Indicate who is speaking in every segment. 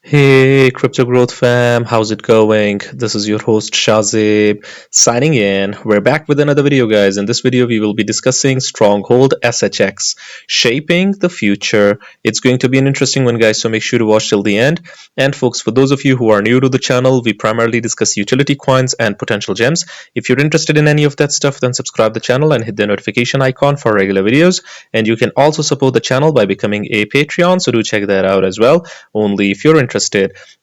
Speaker 1: Hey, Crypto Growth fam, how's it going? This is your host Shazib signing in. We're back with another video, guys. In this video, we will be discussing Stronghold SHX, shaping the future. It's going to be an interesting one, guys, so make sure to watch till the end. And folks, for those of you who are new to the channel, we primarily discuss utility coins and potential gems. If you're interested in any of that stuff, then subscribe the channel and hit the notification icon for regular videos. And you can also support the channel by becoming a Patreon, so do check that out as well, only if you're interested.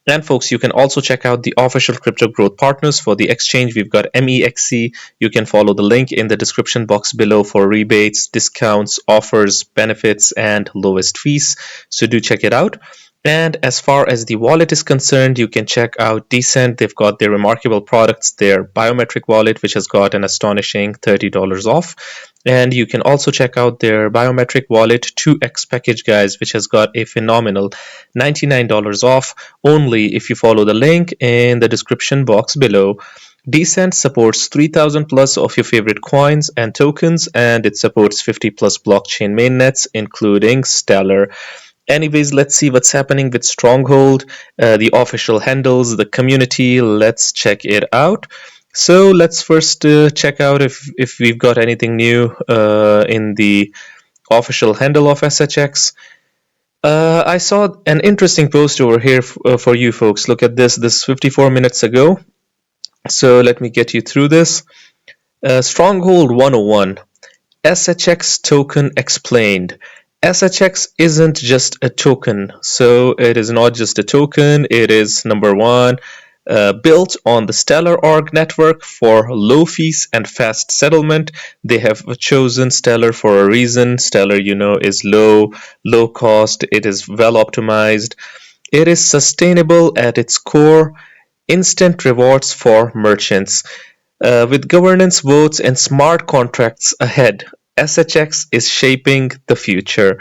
Speaker 1: And folks, you can also check out the official crypto growth partners for the exchange. We've got MEXC. You can follow the link in the description box below for rebates, discounts, offers, benefits, and lowest fees. So do check it out. And as far as the wallet is concerned, you can check out Decent. They've got their remarkable products, their biometric wallet, which has got an astonishing $30 off. And you can also check out their biometric wallet 2x package, guys, which has got a phenomenal $99 off only if you follow the link in the description box below. Decent supports 3000 plus of your favorite coins and tokens, and it supports 50 plus blockchain mainnets, including Stellar. Anyways, let's see what's happening with Stronghold, the official handles, the community. Let's check it out. So let's first check out if we've got anything new in the official handle of SHX. I saw an interesting post over here for you folks. Look at this. This 54 minutes ago. So let me get you through this. Stronghold 101. SHX token explained. SHX isn't just a token. So it is not just a token. It is number one, built on the Stellar org network for low fees and fast settlement. They have chosen Stellar for a reason. Stellar, is low cost. It is well optimized. It is sustainable at its core. Instant rewards for merchants. With governance votes and smart contracts ahead, SHX is shaping the future.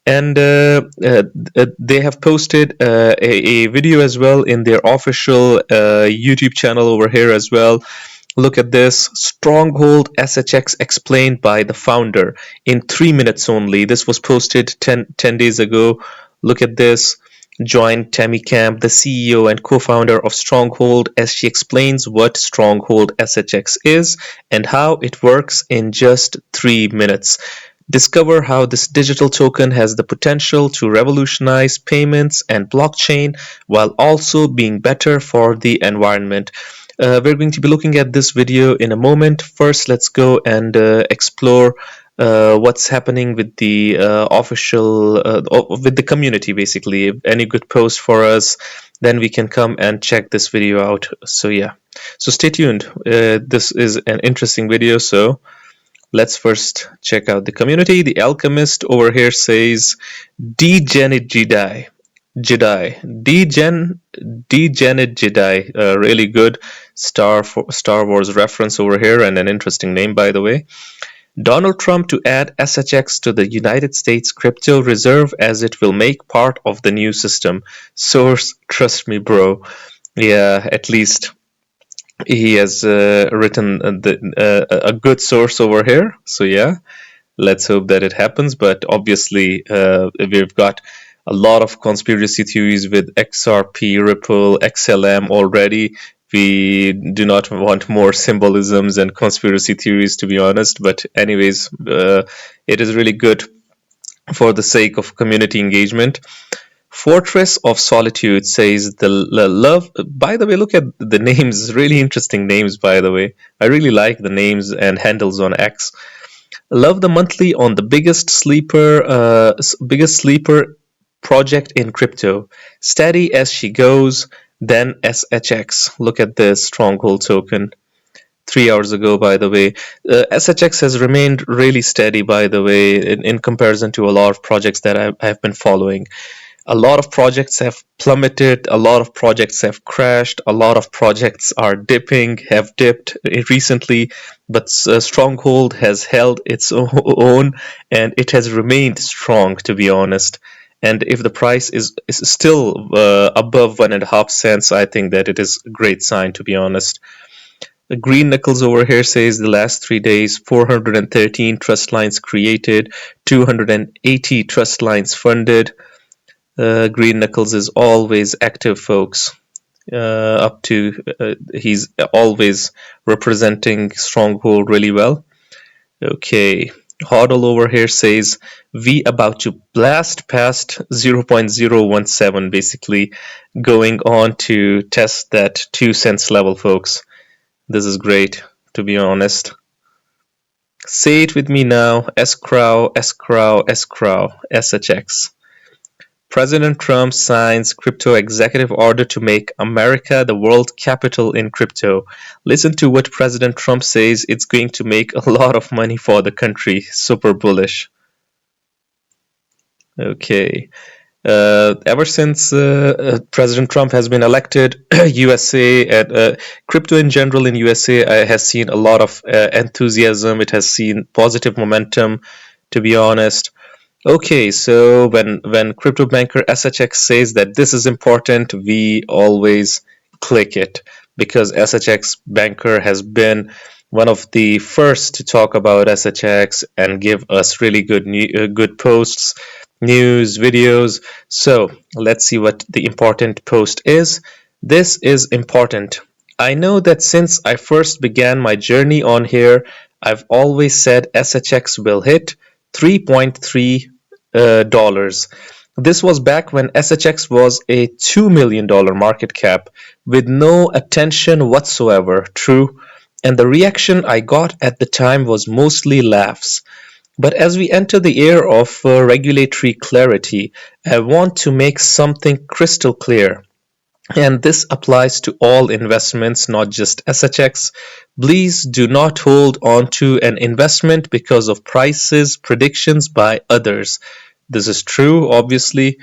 Speaker 1: And they have posted a video as well in their official YouTube channel over here as well. Look at this. Stronghold SHX explained by the founder in 3 minutes only. This was posted 10 days ago. Look at this. Join Tammy Camp, the CEO and co-founder of Stronghold, as she explains what Stronghold SHX is and how it works in just 3 minutes. Discover how this digital token has the potential to revolutionize payments and blockchain while also being better for the environment. We're going to be looking at this video in a moment. First, let's go and explore what's happening with the official, with the community, basically. Any good post for us, then we can come and check this video out. So yeah, so stay tuned. This is an interesting video, so let's first check out the community. The Alchemist over here says, Degenerate Jedi. Degenerate Jedi. Really good Star Wars reference over here, and an interesting name, by the way. Donald Trump to add SHX to the United States crypto reserve as it will make part of the new system. Source, trust me, bro. Yeah, at least he has written a good source over here. So yeah, let's hope that it happens. But obviously, we've got a lot of conspiracy theories with XRP, Ripple, XLM already. We do not want more symbolisms and conspiracy theories, to be honest. But anyways, it is really good for the sake of community engagement. Fortress of Solitude says the love. By the way, look at the names. Really interesting names, by the way. I really like the names and handles on X. Love the monthly on the biggest sleeper project in crypto. Steady as she goes. Then SHX. Look at this Stronghold token. 3 hours ago, by the way. SHX has remained really steady, by the way, in comparison to a lot of projects that I've been following. A lot of projects have plummeted, a lot of projects have crashed, a lot of projects are have dipped recently, but Stronghold has held its own and it has remained strong, to be honest. And if the price is still above 1.5 cents, I think that it is a great sign, to be honest. The Green Knuckles over here says the last 3 days, 413 trust lines created, 280 trust lines funded. Green Knuckles is always active, folks. He's always representing Stronghold really well. Okay, Hodl over here says we about to blast past 0.017, basically going on to test that 2 cents level, folks. This is great, to be honest. Say it with me now: escrow, escrow, escrow, SHX. President Trump signs crypto executive order to make America the world capital in crypto. Listen to what President Trump says. It's going to make a lot of money for the country. Super bullish. Okay. Ever since President Trump has been elected, USA and crypto in general in USA has seen a lot of enthusiasm. It has seen positive momentum, to be honest. Okay, so when crypto banker SHX says that this is important, we always click it because SHX banker has been one of the first to talk about SHX and give us really good posts, news, videos. So let's see what the important post is. This is important. I know that since I first began my journey on here, I've always said SHX will hit 3.3 dollars. This was back when SHX was a $2 million market cap with no attention whatsoever, true, and the reaction I got at the time was mostly laughs. But as we enter the era of regulatory clarity, I want to make something crystal clear. And this applies to all investments, not just SHX. Please do not hold on to an investment because of prices predictions by others. This is true, obviously.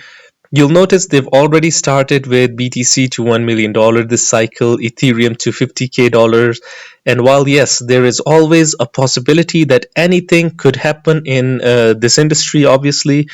Speaker 1: You'll notice they've already started with BTC to $1 million this cycle, Ethereum to $50K. And while, yes, there is always a possibility that anything could happen in this industry, obviously,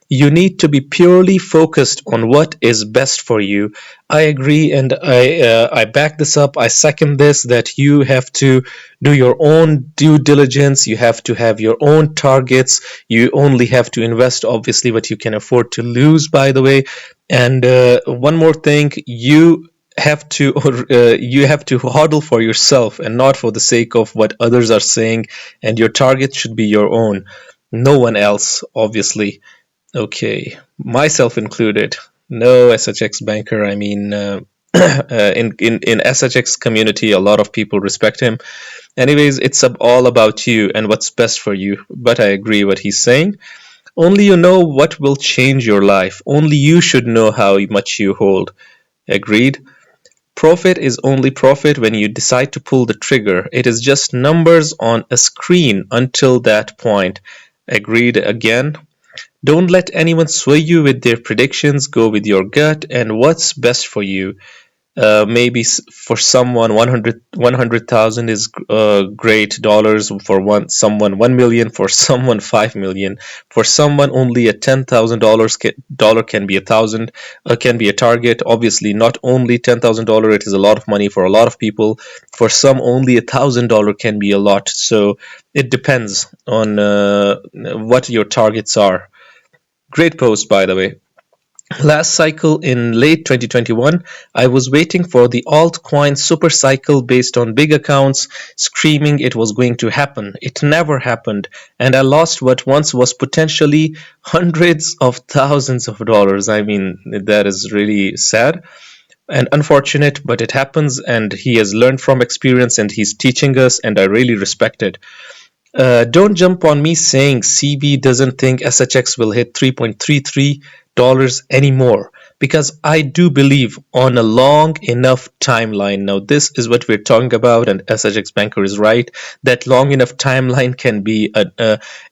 Speaker 1: you need to be purely focused on what is best for you. I agree, and I back this up. I second this, that you have to do your own due diligence. You have to have your own targets. You only have to invest, obviously, what you can afford to lose, by the way. And one more thing, you have to hodl for yourself and not for the sake of what others are saying. And your target should be your own, no one else, obviously. Okay, myself included. No SHX banker. I mean, in SHX community, a lot of people respect him. Anyways, it's all about you and what's best for you. But I agree what he's saying. Only you know what will change your life. Only you should know how much you hold. Agreed. Profit is only profit when you decide to pull the trigger. It is just numbers on a screen until that point. Agreed again. Don't let anyone sway you with their predictions. Go with your gut and what's best for you. Maybe for someone 100,000 is great dollars, for someone 1 million, for someone 5 million, for someone only a $10,000 can be can be a target. Obviously, not only $10,000, it is a lot of money for a lot of people. For some, only $1,000 can be a lot. So it depends on what your targets are. Great post, by the way. Last cycle in late 2021, I was waiting for the altcoin super cycle based on big accounts screaming it was going to happen. It never happened, and I lost what once was potentially hundreds of thousands of dollars. I mean, that is really sad and unfortunate, but it happens, and he has learned from experience and he's teaching us, and I really respect it. Don't jump on me saying CB doesn't think SHX will hit $3.33 anymore, because I do believe on a long enough timeline. Now, this is what we're talking about, and SHX Banker is right, that long enough timeline can be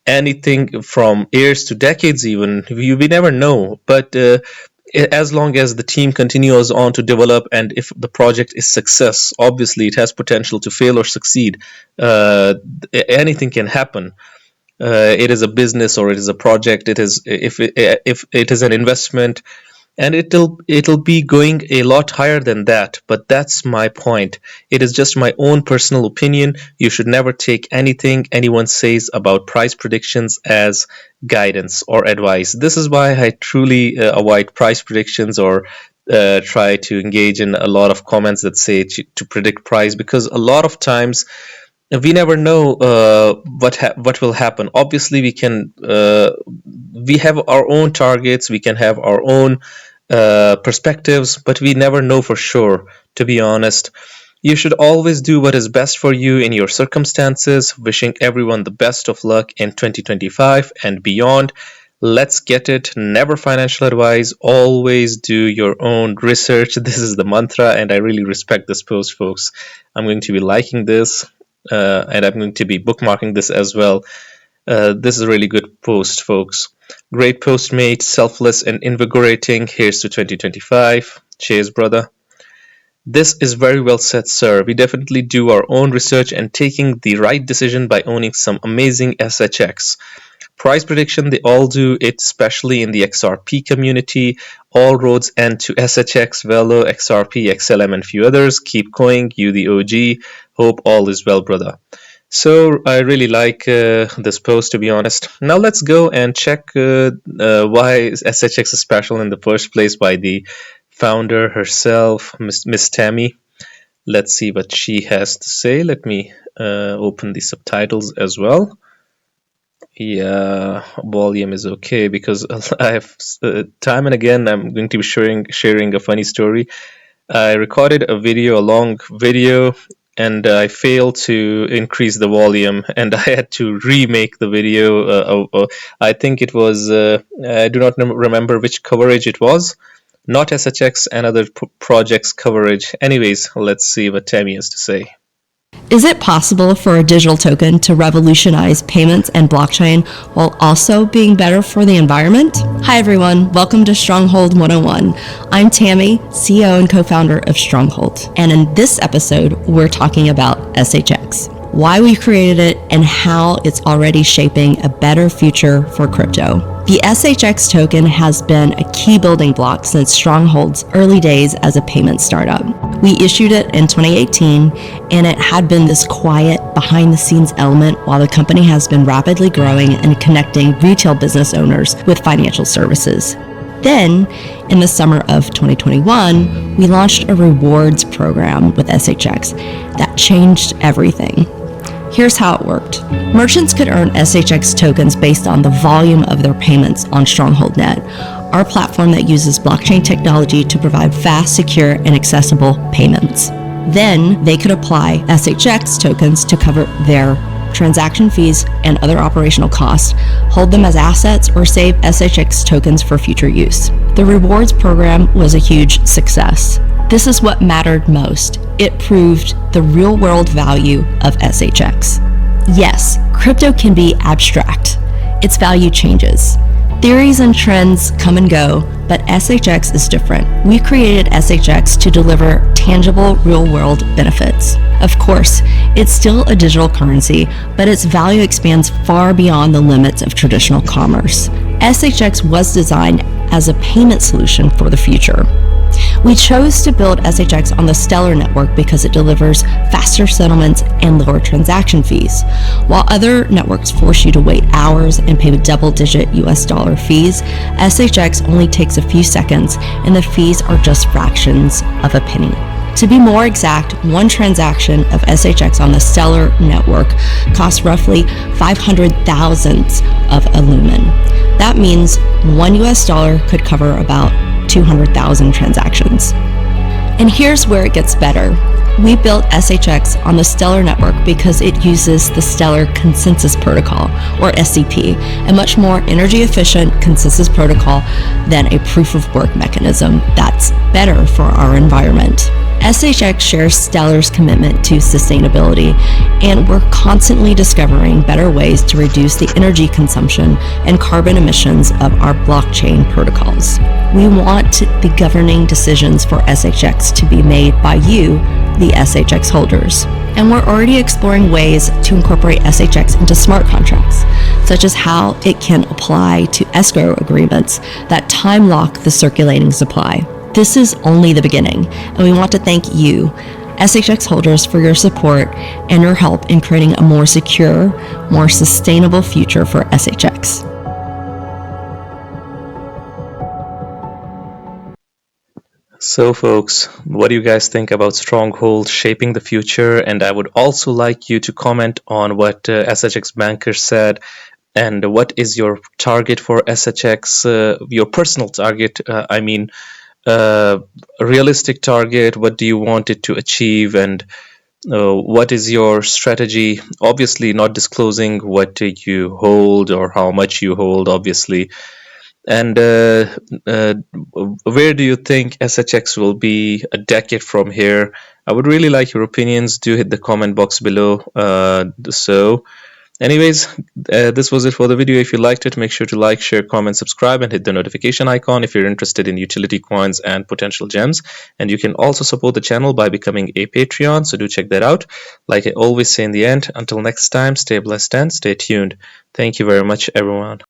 Speaker 1: anything from years to decades even. We never know, but as long as the team continues on to develop, and if the project is success, obviously it has potential to fail or succeed. Anything can happen. It is a business or it is a project. It is if it is an investment. and it'll be going a lot higher than that, but that's my point. It is just my own personal opinion. You should never take anything anyone says about price predictions as guidance or advice. This is why I truly avoid price predictions, or try to engage in a lot of comments that say to predict price, because a lot of times we never know what will happen. Obviously, we have our own targets, we can have our own perspectives, but we never know for sure, to be honest. You should always do what is best for you in your circumstances. Wishing everyone the best of luck in 2025 and beyond. Let's get it. Never financial advice. Always do your own research. This is the mantra, and I really respect this post, folks. I'm going to be liking this, and I'm going to be bookmarking this as well. This is a really good post, folks. Great post, mate. Selfless and invigorating. Here's to 2025. Cheers, brother. This is very well said, sir. We definitely do our own research and taking the right decision by owning some amazing SHX. Price prediction, they all do it, especially in the XRP community. All roads end to SHX, VELO, XRP, XLM, and few others. Keep going, you the OG. Hope all is well, brother. So I really like this post, to be honest. Now let's go and check why SHX is special in the first place by the founder herself, Miss Tammy. Let's see what she has to say. Let me open the subtitles as well. Yeah, volume is okay, because I have time and again I'm going to be sharing a funny story. I recorded a long video, and I failed to increase the volume, and I had to remake the video. I think it was, I do not remember which coverage it was, not SHX and other projects coverage. Anyways, let's see what Tammy has to say.
Speaker 2: Is it possible for a digital token to revolutionize payments and blockchain while also being better for the environment? Hi everyone, welcome to Stronghold 101. I'm Tammy, CEO and co-founder of Stronghold. And in this episode, we're talking about SHX, why we created it, and how it's already shaping a better future for crypto. The SHX token has been a key building block since Stronghold's early days as a payment startup. We issued it in 2018, and it had been this quiet, behind-the-scenes element while the company has been rapidly growing and connecting retail business owners with financial services. Then, in the summer of 2021, we launched a rewards program with SHX that changed everything. Here's how it worked. Merchants could earn SHX tokens based on the volume of their payments on StrongholdNet, our platform that uses blockchain technology to provide fast, secure, and accessible payments. Then they could apply SHX tokens to cover their transaction fees and other operational costs, hold them as assets, or save SHX tokens for future use. The rewards program was a huge success. This is what mattered most. It proved the real-world value of SHX. Yes, crypto can be abstract. Its value changes. Theories and trends come and go, but SHX is different. We created SHX to deliver tangible, real-world benefits. Of course, it's still a digital currency, but its value expands far beyond the limits of traditional commerce. SHX was designed as a payment solution for the future. We chose to build SHX on the Stellar network because it delivers faster settlements and lower transaction fees. While other networks force you to wait hours and pay double-digit US dollar fees, SHX only takes a few seconds, and the fees are just fractions of a penny. To be more exact, one transaction of SHX on the Stellar network costs roughly 500 thousandths of a lumen. That means $1 US could cover about 200,000 transactions. And here's where it gets better. We built SHX on the Stellar network because it uses the Stellar Consensus Protocol, or SCP, a much more energy-efficient consensus protocol than a proof-of-work mechanism that's better for our environment. SHX shares Stellar's commitment to sustainability, and we're constantly discovering better ways to reduce the energy consumption and carbon emissions of our blockchain protocols. We want the governing decisions for SHX to be made by you, the SHX holders. And we're already exploring ways to incorporate SHX into smart contracts, such as how it can apply to escrow agreements that time lock the circulating supply. This is only the beginning, and we want to thank you, SHX holders, for your support and your help in creating a more secure, more sustainable future for SHX.
Speaker 1: So folks, what do you guys think about Stronghold shaping the future? And I would also like you to comment on what SHX Banker said, and what is your target for SHX, your personal target, realistic target. What do you want it to achieve, and what is your strategy? Obviously not disclosing what you hold or how much you hold, obviously. And where do you think SHX will be a decade from here? I would really like your opinions. Do hit the comment box below. Anyways, this was it for the video. If you liked it, make sure to like, share, comment, subscribe, and hit the notification icon if you're interested in utility coins and potential gems. And you can also support the channel by becoming a Patreon, so do check that out. Like I always say in the end, until next time, stay blessed and stay tuned. Thank you very much, everyone.